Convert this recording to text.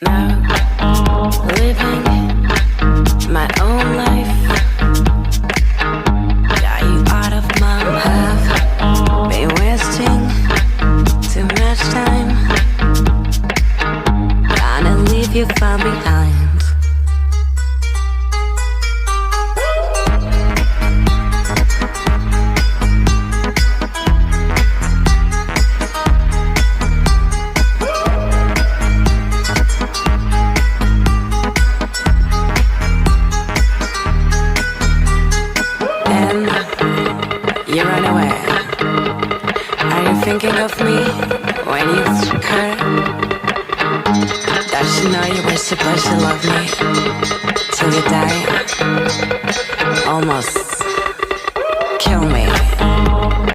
Now, living my own life. Got you out of my path. Been wasting too much time. Gonna leave you far behind. You run away. Are you thinking of me when you hurt? Don't you know you were supposed to love me till you die? Almost kill me.